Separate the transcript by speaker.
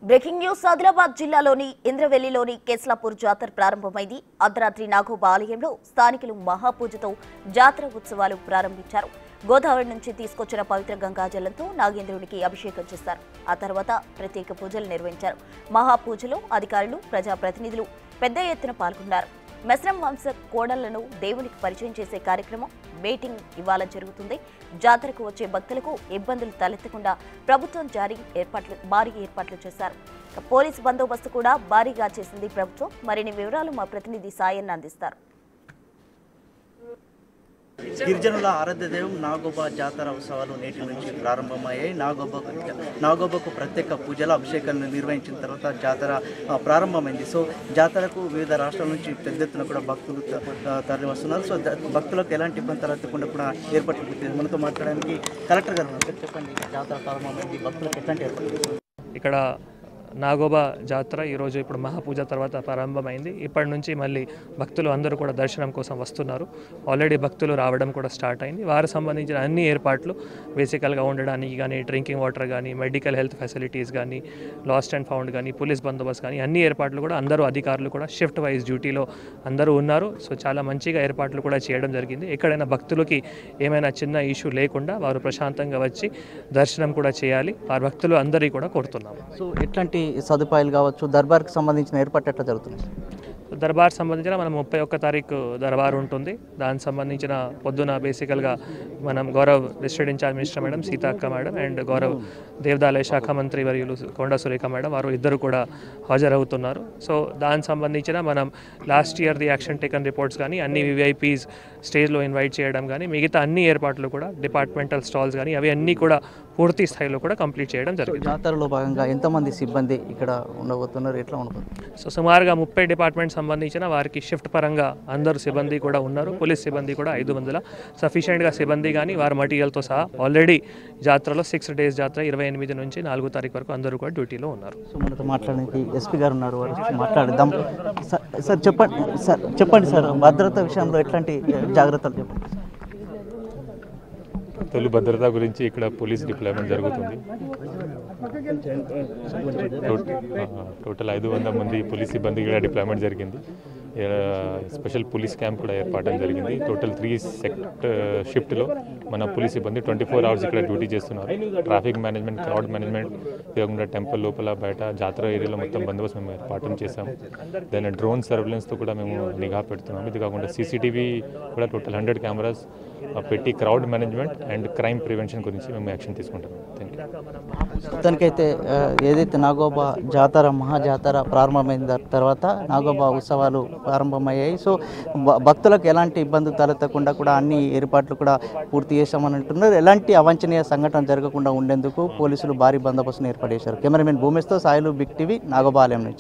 Speaker 1: Breaking news Adilabad జిల్లాలోని ఇంద్రవెల్లిలోని కేస్లాపూర్ జాతర ప్రారంభమైంది. అర్ధరాత్రి నాగోబా ఆలయంలో స్థానికులు మహాపూజతో జాతర ఉత్సవాలు ప్రారంభించారు. గోదావరి నుంచి తీసుకొచ్చిన పవిత్ర గంగాజలంతో నాగేంద్రునికి అభిషేకం చేశారు. ఆ తర్వాత ప్రత్యేక పూజలు నిర్వహించారు. మహాపూజలో అధికారులు, ప్రజాప్రతినిధులు పెద్ద ఎత్తున పాల్గొన్నారు. మెస్రం వంశ కోడళ్లను దేవునికి పరిచయం చేసే కార్యక్రమం మీటింగ్ ఇవాళ జరుగుతుంది. జాతరకు వచ్చే భక్తులకు ఇబ్బందులు తలెత్తకుండా ప్రభుత్వం భారీ ఏర్పాట్లు చేశారు. పోలీసు బందోబస్తు కూడా భారీగా చేసింది ప్రభుత్వం. మరిన్ని వివరాలు మా ప్రతినిధి సాయన్న అందిస్తారు.
Speaker 2: గిరిజనుల ఆరాధ్య దైవం నాగోబా జాతర ఉత్సవాలు నేటి నుంచి ప్రారంభమయ్యాయి. నాగోబాకు ప్రత్యేక పూజల అభిషేకాలను నిర్వహించిన తర్వాత జాతర ప్రారంభమైంది. సో జాతరకు వివిధ రాష్ట్రాల నుంచి పెద్ద ఎత్తున కూడా భక్తులు తరలి వస్తున్నారు. సో భక్తులకు ఎలాంటి ఇబ్బంది తలెత్తకుండా కూడా ఏర్పాట్లు పూర్తి. మనతో మాట్లాడడానికి కలెక్టర్ గారు ఉన్నారు. చెప్పండి, జాతర ప్రారంభమైంది, భక్తులకు ఎట్లాంటి ఏర్పాట్లు?
Speaker 3: ఇక్కడ నాగోబా జాతర ఈరోజు ఇప్పుడు మహాపూజ తర్వాత ప్రారంభమైంది. ఇప్పటి నుంచి మళ్ళీ భక్తులు అందరూ కూడా దర్శనం కోసం వస్తున్నారు. ఆల్రెడీ భక్తులు రావడం కూడా స్టార్ట్ అయింది. వారికి సంబంధించిన అన్ని ఏర్పాట్లు బేసికల్గా ఉండడానికి కానీ, డ్రింకింగ్ వాటర్ కానీ, మెడికల్ హెల్త్ ఫెసిలిటీస్ కానీ, లాస్ట్ అండ్ ఫౌండ్ కానీ, పోలీస్ బందోబస్తు కానీ అన్ని ఏర్పాట్లు కూడా అందరూ అధికారులు కూడా షిఫ్ట్ వైజ్ డ్యూటీలో అందరూ ఉన్నారు. సో చాలా మంచిగా ఏర్పాట్లు కూడా చేయడం జరిగింది. ఎక్కడైనా భక్తులకి ఏమైనా చిన్న ఇష్యూ లేకుండా వారు ప్రశాంతంగా వచ్చి దర్శనం కూడా చేయాలి. వారి భక్తులు అందరికీ కూడా కోరుతున్నాము.
Speaker 2: సో ఎట్లాంటి సదుపాయాలు కావచ్చు, దర్బార్కి సంబంధించిన ఏర్పాటు ఎట్లా జరుగుతుంది?
Speaker 3: దర్బార్ సంబంధించిన మనం 31 తారీఖు దర్బార్ ఉంటుంది. దానికి సంబంధించిన పొద్దున బేసికల్గా మనం గౌరవ్ district in charge minister madam Seethakka madam and గౌరవ్ దేవాదాయ శాఖ మంత్రి వర్యులు కొండ సురేఖ మేడం వారు ఇద్దరు కూడా హాజరవుతున్నారు. సో దానికి సంబంధించిన మనం last year the action taken reports కానీ, అన్ని విఐపీస్ స్టేజ్లో ఇన్వైట్ చేయడం కానీ, మిగతా అన్ని ఏర్పాట్లు కూడా డిపార్ట్మెంటల్ స్టాల్స్ కానీ అవి అన్నీ కూడా పూర్తి స్థాయిలో కూడా కంప్లీట్ చేయడం జరిగింది.
Speaker 2: జాతరలో భాగంగా ఎంతమంది సిబ్బంది ఇక్కడ ఉండబోతున్నారు, ఎట్లా ఉండబోతున్నారు?
Speaker 3: సో సుమారుగా 30 డిపార్ట్మెంట్ సంబంధించిన వారికి షిఫ్ట్ పరంగా అందరూ సిబ్బంది కూడా ఉన్నారు. పోలీస్ సిబ్బంది కూడా 500 సఫిషియెంట్గా సిబ్బంది కానీ వారి మటీరియల్తో సహా ఆల్రెడీ జాతరలో 6 days జాతర 28 నుంచి 4 తారీఖు వరకు అందరూ కూడా డ్యూటీలో ఉన్నారు.
Speaker 2: సో మనతో మాట్లాడడానికి ఎస్పీ గారు ఉన్నారు, వారు మాట్లాడదాం. సార్ చెప్పండి సార్, భద్రత విషయంలో ఎట్లాంటి జాగ్రత్తలు చెప్పండి.
Speaker 4: తొలి భద్రత గురించి ఇక్కడ పోలీస్ డిప్లాయ్మెంట్ జరుగుతుంది. టోటల్ 500 మంది పోలీస్ సిబ్బంది కూడా డిప్లాయ్మెంట్ జరిగింది. స్పెషల్ పోలీస్ క్యాంప్ కూడా ఏర్పాటు జరిగింది. టోటల్ 3 షిఫ్ట్లో మన పోలీస్ సిబ్బంది 24 hours ఇక్కడ డ్యూటీ చేస్తున్నారు. ట్రాఫిక్ మేనేజ్మెంట్, క్రౌడ్ మేనేజ్మెంట్, కాకుండా టెంపుల్ లోపల బయట జాతర ఏరియాలో మొత్తం బందోబస్తు మేము ఏర్పాటు చేశాము. దాని డ్రోన్ సర్వేలెన్స్తో కూడా మేము నిఘా పెడుతున్నాము. ఇది కాకుండా CCTV కూడా టోటల్ 100 కెమెరాస్ పెట్టి crowd management and crime prevention గురించి మేము యాక్షన్ తీసుకుంటాము. Thank you.
Speaker 2: మొత్తానికైతే ఏదైతే నాగోబా జాతర మహాజాతర ప్రారంభమైన తర్వాత నాగోబా ఉత్సవాలు ప్రారంభమయ్యాయి. సో భక్తులకు ఎలాంటి ఇబ్బందులు తలెత్తకుండా కూడా అన్ని ఏర్పాట్లు కూడా పూర్తి చేశామని అంటున్నారు. ఎలాంటి అవాంఛనీయ సంఘటన జరగకుండా ఉండేందుకు పోలీసులు భారీ బందోబస్తును ఏర్పాటు చేశారు. కెమెరామెన్ భూమేష్తో సాయిలు, బిగ్ టీవీ, నాగోబా ఆలయం నుంచి.